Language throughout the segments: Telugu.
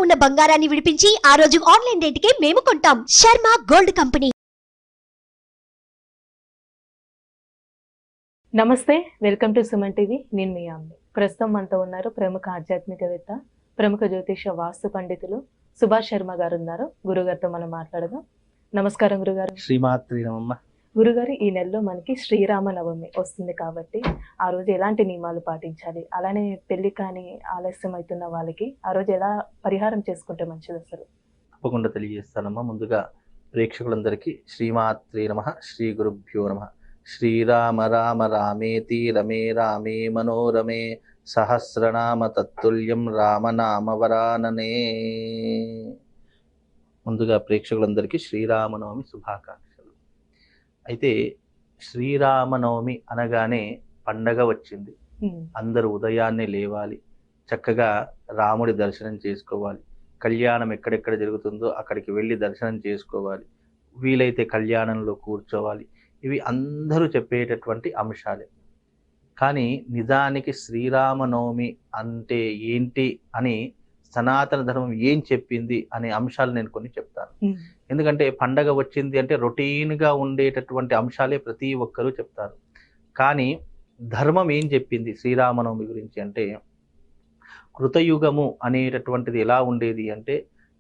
ఉన్న బంగారాన్ని విడిపించి ఆ రోజు ఆన్లైన్ రేటుకే మేము కొంటాం. Sharma gold company. నమస్తే, వెల్కమ్ టు సుమన్ టీవీ. నేను మీ అమ్మి. ప్రస్తుతం మనతో ఉన్నారు ప్రముఖ ఆధ్యాత్మికవేత్త, ప్రముఖ జ్యోతిష వాస్తు పండితులు సుభాష్ శర్మ గారు ఉన్నారు. గురుగారితో మనం మాట్లాడదాం. నమస్కారం గురుగారు. శ్రీమాత్రి నమః. గురుగారు, ఈ నెలలో మనకి శ్రీరామనవమి వస్తుంది కాబట్టి ఆ రోజు ఎలాంటి నియమాలు పాటించాలి, అలానే పెళ్లి కానీ ఆలస్యం అవుతున్న వాళ్ళకి ఆ రోజు ఎలా పరిహారం చేసుకుంటే మంచిది అసలు? తప్పకుండా తెలియజేస్తానమ్మా. ముందుగా ప్రేక్షకులందరికీ శ్రీమాత్రి నమః, శ్రీ గురుభ్యో నమః. శ్రీరామ రామ రామేతి రమే రామే మనోరమే సహస్రనామ తత్తుల్యం రామనామ వరాననే. ముందుగా ప్రేక్షకులందరికీ శ్రీరామనవమి శుభాకాంక్షలు. అయితే శ్రీరామనవమి అనగానే పండగ వచ్చింది. అందరూ ఉదయాన్నే లేవాలి, చక్కగా రాముడి దర్శనం చేసుకోవాలి. కళ్యాణం ఎక్కడెక్కడ జరుగుతుందో అక్కడికి వెళ్ళి దర్శనం చేసుకోవాలి. వీలైతే కళ్యాణంలో కూర్చోవాలి. ఇవి అందరూ చెప్పేటటువంటి అంశాలే. కానీ నిజానికి శ్రీరామనవమి అంటే ఏంటి అని సనాతన ధర్మం ఏం చెప్పింది అనే అంశాలు నేను కొన్ని చెప్తాను. ఎందుకంటే పండగ వచ్చింది అంటే రొటీన్గా ఉండేటటువంటి అంశాలే ప్రతి ఒక్కరూ చెప్తారు. కానీ ధర్మం ఏం చెప్పింది శ్రీరామనవమి గురించి అంటే, కృతయుగము అనేటటువంటిది ఎలా ఉండేది అంటే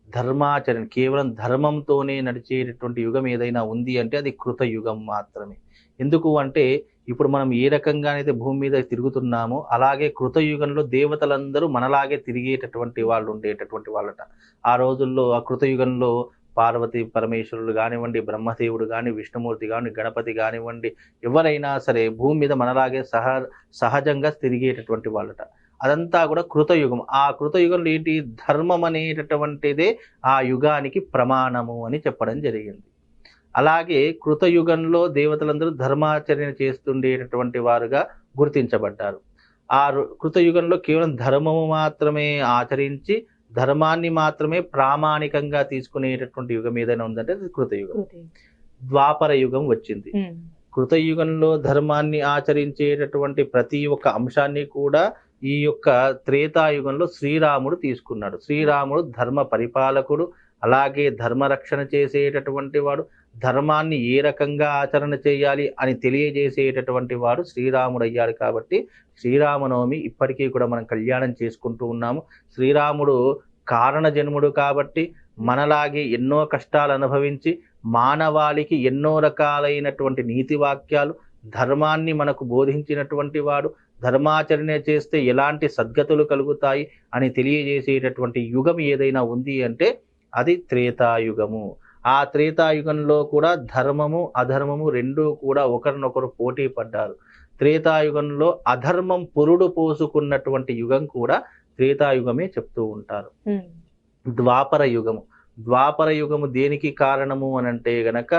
ధర్మాచరణ, కేవలం ధర్మంతోనే నడిచేటటువంటి యుగం ఏదైనా ఉంది అంటే అది కృతయుగం మాత్రమే. ఎందుకు అంటే ఇప్పుడు మనం ఏ రకంగానైతే భూమి మీద తిరుగుతున్నామో అలాగే కృతయుగంలో దేవతలందరూ మనలాగే తిరిగేటటువంటి వాళ్ళు ఉండేటటువంటి వాళ్ళట. ఆ రోజుల్లో ఆ కృతయుగంలో పార్వతి పరమేశ్వరులు కానివ్వండి, బ్రహ్మదేవుడు కానీ, విష్ణుమూర్తి కానీ, గణపతి కానివ్వండి, ఎవరైనా సరే భూమి మీద మనలాగే సహజంగా తిరిగేటటువంటి వాళ్ళట. అదంతా కూడా కృతయుగం. ఆ కృతయుగంలో ఏంటి, ధర్మం అనేటటువంటిదే ఆ యుగానికి ప్రమాణము అని చెప్పడం జరిగింది. అలాగే కృతయుగంలో దేవతలందరూ ధర్మాచరణ చేస్తుండేటటువంటి వారుగా గుర్తించబడ్డారు. ఆ కృతయుగంలో కేవలం ధర్మము మాత్రమే ఆచరించి ధర్మాన్ని మాత్రమే ప్రామాణికంగా తీసుకునేటటువంటి యుగం ఏదైనా ఉందంటే అది కృతయుగం. ద్వాపర యుగం వచ్చింది. కృతయుగంలో ధర్మాన్ని ఆచరించేటటువంటి ప్రతి ఒక్క అంశాన్ని కూడా ఈ యొక్క త్రేతాయుగంలో శ్రీరాముడు తీసుకున్నాడు. శ్రీరాముడు ధర్మ పరిపాలకుడు, అలాగే ధర్మరక్షణ చేసేటటువంటి వాడు, ధర్మాన్ని ఏ రకంగా ఆచరణ చేయాలి అని తెలియజేసేటటువంటి వాడు శ్రీరాముడు అయ్యాడు. కాబట్టి శ్రీరామనవమి ఇప్పటికీ కూడా మనం కళ్యాణం చేసుకుంటూ ఉన్నాము. శ్రీరాముడు కారణ జన్ముడు కాబట్టి మనలాగే ఎన్నో కష్టాలు అనుభవించి మానవాళికి ఎన్నో రకాలైనటువంటి నీతి వాక్యాలు, ధర్మాన్ని మనకు బోధించినటువంటి వాడు. ధర్మాచరణ చేస్తే ఎలాంటి సద్గతులు కలుగుతాయి అని తెలియజేసేటటువంటి యుగం ఏదైనా ఉంది అంటే అది త్రేతాయుగము. ఆ త్రేతాయుగంలో కూడా ధర్మము అధర్మము రెండూ కూడా ఒకరినొకరు పోటీ పడ్డారు. త్రేతాయుగంలో అధర్మం పురుడు పోసుకున్నటువంటి యుగం కూడా త్రేతాయుగమే చెప్తూ ఉంటారు. ద్వాపర యుగము. ద్వాపర యుగము దేనికి కారణము అనంటే గనక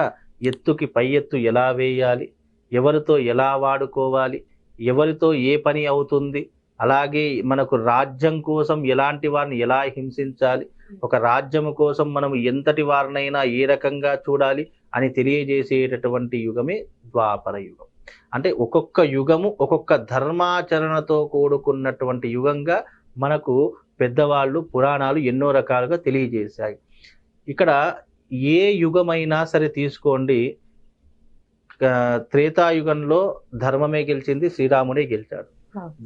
ఎత్తుకి పై ఎత్తు ఎలా వేయాలి, ఎవరితో ఎలా వాడుకోవాలి, ఎవరితో ఏ పని అవుతుంది, అలాగే మనకు రాజ్యం కోసం ఎలాంటి వారిని ఎలా హింసించాలి, ఒక రాజ్యము కోసం మనం ఎంతటి వారినైనా ఏ రకంగా చూడాలి అని తెలియజేసేటటువంటి యుగమే ద్వాపర యుగం. అంటే ఒక్కొక్క యుగము ఒక్కొక్క ధర్మాచరణతో కూడుకున్నటువంటి యుగంగా మనకు పెద్దవాళ్ళు పురాణాలు ఎన్నో రకాలుగా తెలియజేశాయి. ఇక్కడ ఏ యుగమైనా సరే తీసుకోండి, త్రేతాయుగంలో ధర్మమే గెలిచింది, శ్రీరాముడే గెలిచాడు.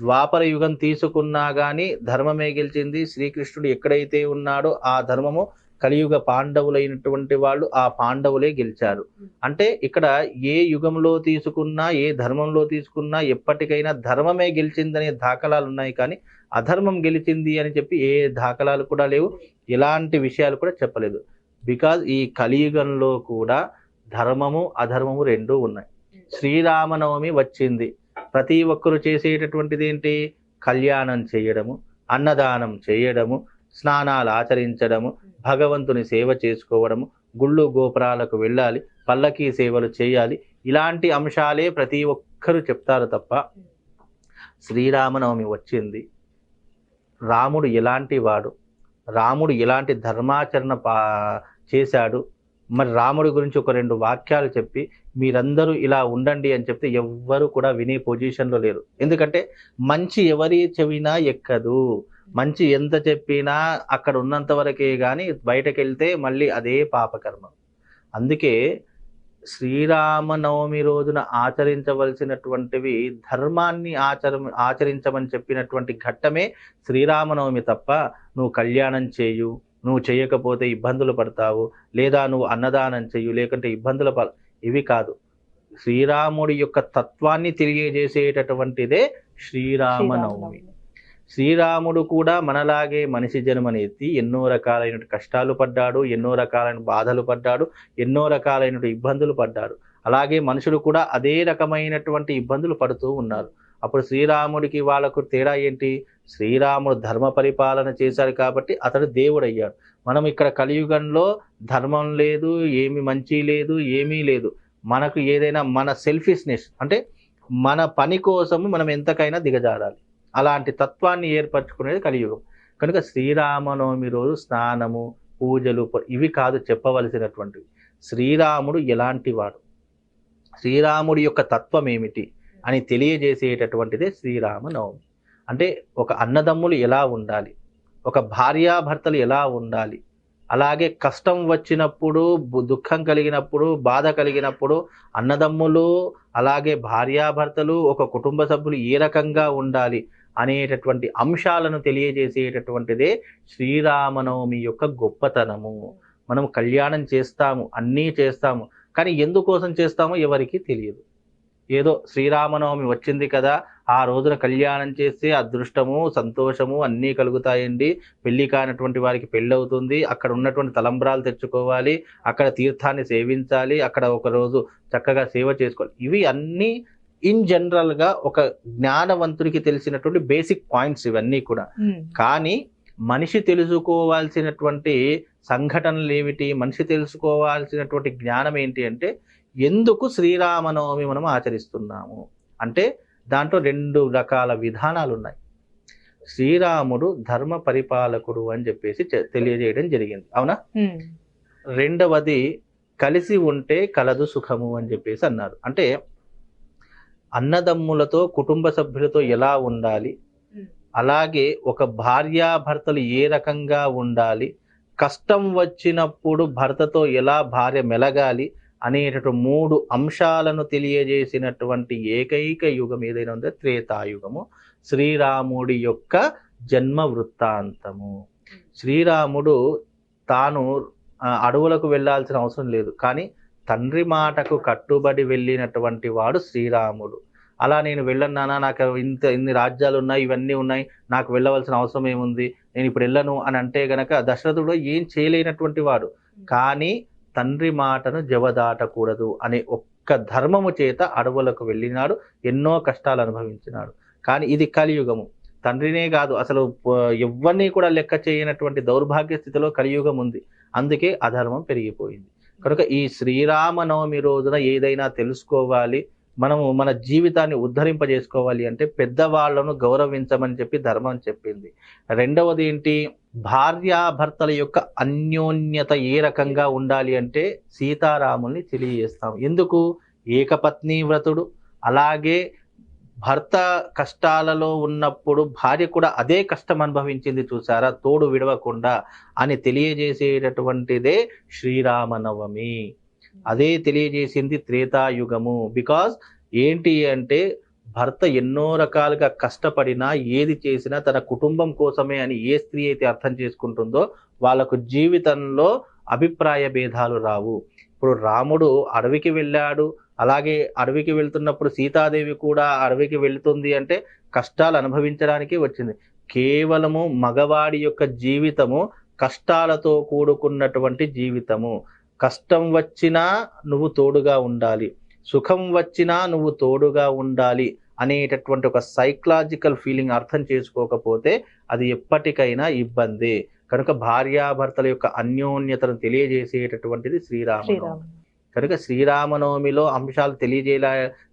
ద్వాపర యుగం తీసుకున్నా కానీ ధర్మమే గెలిచింది. శ్రీకృష్ణుడు ఎక్కడైతే ఉన్నాడో ఆ ధర్మము, కలియుగ పాండవులైనటువంటి వాళ్ళు ఆ పాండవులే గెలిచారు. అంటే ఇక్కడ ఏ యుగంలో తీసుకున్నా, ఏ ధర్మంలో తీసుకున్నా ఎప్పటికైనా ధర్మమే గెలిచిందనే దాఖలాలు ఉన్నాయి. కానీ అధర్మం గెలిచింది అని చెప్పి ఏ దాఖలాలు కూడా లేవు, ఎలాంటి విషయాలు కూడా చెప్పలేదు. బికాజ్ ఈ కలియుగంలో కూడా ధర్మము అధర్మము రెండూ ఉన్నాయి. శ్రీరామనవమి వచ్చింది, ప్రతి ఒక్కరు చేసేటటువంటిది ఏంటి, కళ్యాణం చేయడము, అన్నదానం చేయడము, స్నానాలు ఆచరించడము, భగవంతుని సేవ చేసుకోవడము, గుళ్ళు గోపురాలకు వెళ్ళాలి, పల్లకీ సేవలు చేయాలి. ఇలాంటి అంశాలే ప్రతి ఒక్కరు చెప్తారు తప్ప శ్రీరామనవమి వచ్చింది, రాముడు ఎలాంటి వాడు, రాముడు ఎలాంటి ధర్మాచరణ చేశాడు, మరి రాముడి గురించి ఒక రెండు వాక్యాలు చెప్పి మీరందరూ ఇలా ఉండండి అని చెప్తే ఎవ్వరు కూడా వినే పొజిషన్లో లేరు. ఎందుకంటే మంచి ఎవరి చెవినా ఎక్కదు. మంచి ఎంత చెప్పినా అక్కడ ఉన్నంత వరకే కానీ బయటకు వెళ్తే మళ్ళీ అదే పాపకర్మ. అందుకే శ్రీరామనవమి రోజున ఆచరించవలసినటువంటివి ధర్మాన్ని ఆచరించమని చెప్పినటువంటి ఘట్టమే శ్రీరామనవమి తప్ప నువ్వు కళ్యాణం చేయు, నువ్వు చేయకపోతే ఇబ్బందులు పడతావు, లేదా నువ్వు అన్నదానం చెయ్యు లేకుంటే ఇవి కాదు. శ్రీరాముడి యొక్క తత్వాన్ని తెలియజేసేటటువంటిదే శ్రీరామనవమి. శ్రీరాముడు కూడా మనలాగే మనిషి జన్మని ఎత్తి ఎన్నో రకాలైన కష్టాలు పడ్డాడు, ఎన్నో రకాలైన బాధలు పడ్డాడు, ఎన్నో రకాలైన ఇబ్బందులు పడ్డాడు. అలాగే మనుషులు కూడా అదే రకమైనటువంటి ఇబ్బందులు పడుతూ ఉన్నారు. అప్పుడు శ్రీరాముడికి వాళ్ళకు తేడా ఏంటి? శ్రీరాముడు ధర్మ పరిపాలన చేశాడు కాబట్టి అతడు దేవుడు అయ్యాడు. మనం ఇక్కడ కలియుగంలో ధర్మం లేదు, ఏమి మంచి లేదు, ఏమీ లేదు. మనకు ఏదైనా మన సెల్ఫిష్నెస్ అంటే మన పని కోసము మనం ఎంతకైనా దిగజారాలి. అలాంటి తత్వాన్ని ఏర్పరచుకునేది కలియుగం. కనుక శ్రీరామనవమి రోజు స్నానము, పూజలు ఇవి కాదు చెప్పవలసినటువంటివి. శ్రీరాముడు ఎలాంటి వాడు, శ్రీరాముడి యొక్క తత్వం ఏమిటి అని తెలియజేసేటటువంటిదే శ్రీరామనవమి. అంటే ఒక అన్నదమ్ములు ఎలా ఉండాలి, ఒక భార్యాభర్తలు ఎలా ఉండాలి, అలాగే కష్టం వచ్చినప్పుడు, దుఃఖం కలిగినప్పుడు, బాధ కలిగినప్పుడు అన్నదమ్ములు అలాగే భార్యాభర్తలు ఒక కుటుంబ సభ్యులు ఏ రకంగా ఉండాలి అనేటటువంటి అంశాలను తెలియజేసేటటువంటిదే శ్రీరామనవమి యొక్క గొప్పతనము. మనం కళ్యాణం చేస్తాము, అన్నీ చేస్తాము, కానీ ఎందుకోసం చేస్తామో ఎవరికీ తెలియదు. ఏదో శ్రీరామనవమి వచ్చింది కదా, ఆ రోజున కళ్యాణం చేస్తే అదృష్టము, సంతోషము అన్నీ కలుగుతాయండి, పెళ్లి కానటువంటి వారికి పెళ్ళి అవుతుంది, అక్కడ ఉన్నటువంటి తలంబ్రాలు తెచ్చుకోవాలి, అక్కడ తీర్థాన్ని సేవించాలి, అక్కడ ఒక రోజు చక్కగా సేవ చేసుకోవాలి. ఇవి అన్నీ ఇన్ జనరల్గా ఒక జ్ఞానవంతుడికి తెలిసినటువంటి బేసిక్ పాయింట్స్ ఇవన్నీ కూడా. కానీ మనిషి తెలుసుకోవాల్సినటువంటి సంఘటనలు ఏమిటి, మనిషి తెలుసుకోవాల్సినటువంటి జ్ఞానం ఏంటి అంటే ఎందుకు శ్రీరామనవమి మనం ఆచరిస్తున్నాము అంటే దాంట్లో 2 రకాల విధానాలు ఉన్నాయి. శ్రీరాముడు ధర్మ పరిపాలకుడు అని చెప్పేసి తెలియజేయడం జరిగింది, అవునా? రెండవది కలిసి ఉంటే కలదు సుఖము అని చెప్పేసి అన్నారు. అంటే అన్నదమ్ములతో కుటుంబ సభ్యులతో ఎలా ఉండాలి, అలాగే ఒక భార్యాభర్తలు ఏ రకంగా ఉండాలి, కష్టం వచ్చినప్పుడు భర్తతో ఎలా భార్య మెలగాలి అనేటటువంటి 3 అంశాలను తెలియజేసినటువంటి ఏకైక యుగం ఏదైనా ఉందో త్రేతాయుగము, శ్రీరాముడి యొక్క జన్మ వృత్తాంతము. శ్రీరాముడు తాను అడవులకు వెళ్ళాల్సిన అవసరం లేదు, కానీ తండ్రి మాటకు కట్టుబడి వెళ్ళినటువంటి వాడు శ్రీరాముడు. అలా నేను వెళ్ళన్నానా, నాకు ఇన్ని రాజ్యాలు ఉన్నాయి, ఇవన్నీ ఉన్నాయి, నాకు వెళ్ళవలసిన అవసరం ఏముంది, నేను ఇప్పుడు వెళ్ళను అని అంటే గనక దశరథుడు ఏం చేయలేనటువంటి వాడు. కానీ తండ్రి మాటను జవదాటకూడదు అనే ఒక్క ధర్మము చేత అడవులకు వెళ్ళినాడు, ఎన్నో కష్టాలు అనుభవించినాడు. కానీ ఇది కలియుగము. తండ్రినే కాదు అసలు ఎవరిని కూడా లెక్క చేయనటువంటి దౌర్భాగ్య స్థితిలో కలియుగం ఉంది. అందుకే అధర్మం పెరిగిపోయింది. కనుక ఈ శ్రీరామనవమి రోజున ఏదైనా తెలుసుకోవాలి, మనము మన జీవితాన్ని ఉద్ధరింపజేసుకోవాలి అంటే పెద్దవాళ్లను గౌరవించమని చెప్పి ధర్మం చెప్పింది. రెండవది ఏంటి, భార్యాభర్తల యొక్క అన్యోన్యత ఏ రకంగా ఉండాలి అంటే సీతారాముల్ని తెలియజేస్తాం. ఎందుకు? ఏకపత్ని వ్రతుడు, అలాగే భర్త కష్టాలలో ఉన్నప్పుడు భార్య కూడా అదే కష్టం అనుభవించింది చూసారా, తోడు విడవకుండా అని తెలియజేసేటటువంటిదే శ్రీరామనవమి. అదే తెలియజేసింది త్రేతాయుగము. బికాజ్ ఏంటి అంటే భర్త ఎన్నో రకాలుగా కష్టపడినా ఏది చేసినా తన కుటుంబం కోసమే అని ఏ స్త్రీ అయితే అర్థం చేసుకుంటుందో వాళ్ళకు జీవితంలో అభిప్రాయ భేదాలు రావు. ఇప్పుడు రాముడు అడవికి వెళ్ళాడు, అలాగే అడవికి వెళ్తున్నప్పుడు సీతాదేవి కూడా అడవికి వెళుతుంది అంటే కష్టాలు అనుభవించడానికి వచ్చింది. కేవలము మగవాడి యొక్క జీవితము కష్టాలతో కూడుకున్నటువంటి జీవితము. కష్టం వచ్చినా నువ్వు తోడుగా ఉండాలి, సుఖం వచ్చినా నువ్వు తోడుగా ఉండాలి అనేటటువంటి ఒక సైకలాజికల్ ఫీలింగ్ అర్థం చేసుకోకపోతే అది ఎప్పటికైనా ఇబ్బంది. కనుక భార్యాభర్తల యొక్క అన్యోన్యతను తెలియజేసేటటువంటిది శ్రీరామనవమి. కనుక శ్రీరామనవమిలో అంశాలు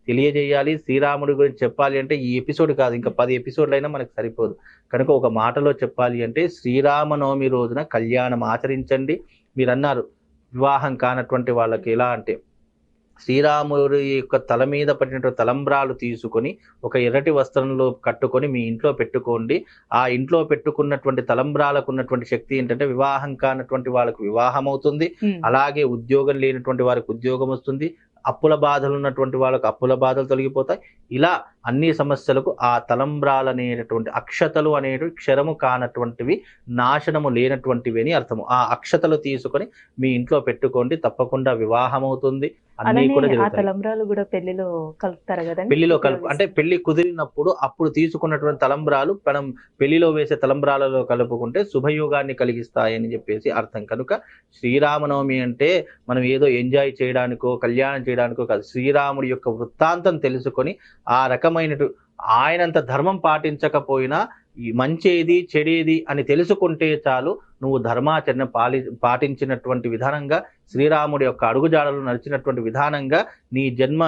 తెలియజేయాలి, శ్రీరాముడి గురించి చెప్పాలి అంటే ఈ ఎపిసోడ్ కాదు, ఇంకా 10 ఎపిసోడ్లు అయినా మనకు సరిపోదు. కనుక ఒక మాటలో చెప్పాలి అంటే శ్రీరామనవమి రోజున కళ్యాణం ఆచరించండి. మీరు అన్నారు వివాహం కానటువంటి వాళ్ళకి ఎలా అంటే శ్రీరాముడి యొక్క తల మీద పడినటువంటి తలంబ్రాలు తీసుకొని ఒక ఎర్రటి వస్త్రంలో కట్టుకొని మీ ఇంట్లో పెట్టుకోండి. ఆ ఇంట్లో పెట్టుకున్నటువంటి తలంబ్రాలకు ఉన్నటువంటి శక్తి ఏంటంటే వివాహం కానటువంటి వాళ్ళకు వివాహం అవుతుంది, అలాగే ఉద్యోగం లేనటువంటి వారికి ఉద్యోగం వస్తుంది, అప్పుల బాధలు ఉన్నటువంటి వాళ్ళకు అప్పుల బాధలు తొలగిపోతాయి. ఇలా అన్ని సమస్యలకు ఆ తలంబ్రాలు అనేటటువంటి అక్షతలు అనేటివి క్షరము కానటువంటివి, నాశనము లేనటువంటివి అని అర్థము. ఆ అక్షతలు తీసుకొని మీ ఇంట్లో పెట్టుకోండి, తప్పకుండా వివాహం అవుతుంది. అన్ని కూడా జరుగుతాయి. తలంబ్రాలు కూడా పెళ్లిలో కలుపుతారు కదా? పెళ్లిలో అంటే పెళ్లి కుదిరినప్పుడు అప్పుడు తీసుకున్నటువంటి తలంబ్రాలు మనం పెళ్లిలో వేసే తలంబ్రాలలో కలుపుకుంటే శుభయోగాన్ని కలిగిస్తాయని చెప్పేసి అర్థం. కనుక శ్రీరామనవమి అంటే మనం ఏదో ఎంజాయ్ చేయడానికో కళ్యాణం చేయడానికో కాదు. శ్రీరాముడి యొక్క వృత్తాంతం తెలుసుకొని ఆ రకమైనటు ఆయనంత ధర్మం పాటించకపోయినా ఈ మంచేది చెడేది అని తెలుసుకుంటే చాలు, నువ్వు ధర్మాచరణ పాటించినటువంటి విధానంగా, శ్రీరాముడి యొక్క అడుగుజాడలు నడిచినటువంటి విధానంగా నీ జన్మ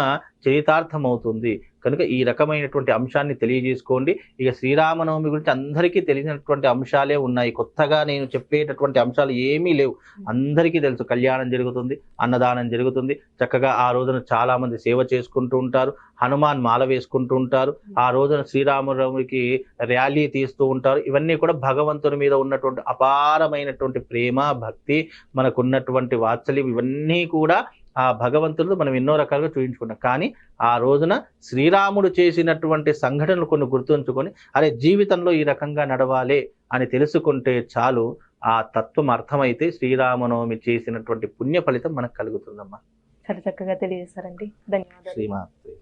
చరితార్థం అవుతుంది. కనుక ఈ రకమైనటువంటి అంశాన్ని తెలియజేసుకోండి. ఇక శ్రీరామనవమి గురించి అందరికీ తెలిసినటువంటి అంశాలే ఉన్నాయి, కొత్తగా నేను చెప్పేటటువంటి అంశాలు ఏమీ లేవు. అందరికీ తెలుసు, కళ్యాణం జరుగుతుంది, అన్నదానం జరుగుతుంది, చక్కగా ఆ రోజున చాలా మంది సేవ చేసుకుంటూ ఉంటారు, హనుమాన్ మాల వేసుకుంటూ ఉంటారు, ఆ రోజున శ్రీరామనవమికి ర్యాలీ తీస్తూ ఉంటారు. ఇవన్నీ కూడా భగవంతుని మీద ఉన్నటువంటి అపారమైనటువంటి ప్రేమ, భక్తి, మనకున్నటువంటి వాత్సల్యం, ఇవన్నీ కూడా ఆ భగవంతుడు మనం ఎన్నో రకాలుగా చూపించుకున్నాం. కానీ ఆ రోజున శ్రీరాముడు చేసినటువంటి సంఘటనలు కొన్ని గుర్తుంచుకొని అరే జీవితంలో ఈ రకంగా నడవాలే అని తెలుసుకుంటే చాలు, ఆ తత్వం అర్థమైతే శ్రీరామనవమి చేసినటువంటి పుణ్య ఫలితం మనకు కలుగుతుందమ్మా. చాలా చక్కగా తెలియజేశారండి, ధన్యవాదాలు. శ్రీమాత్రే.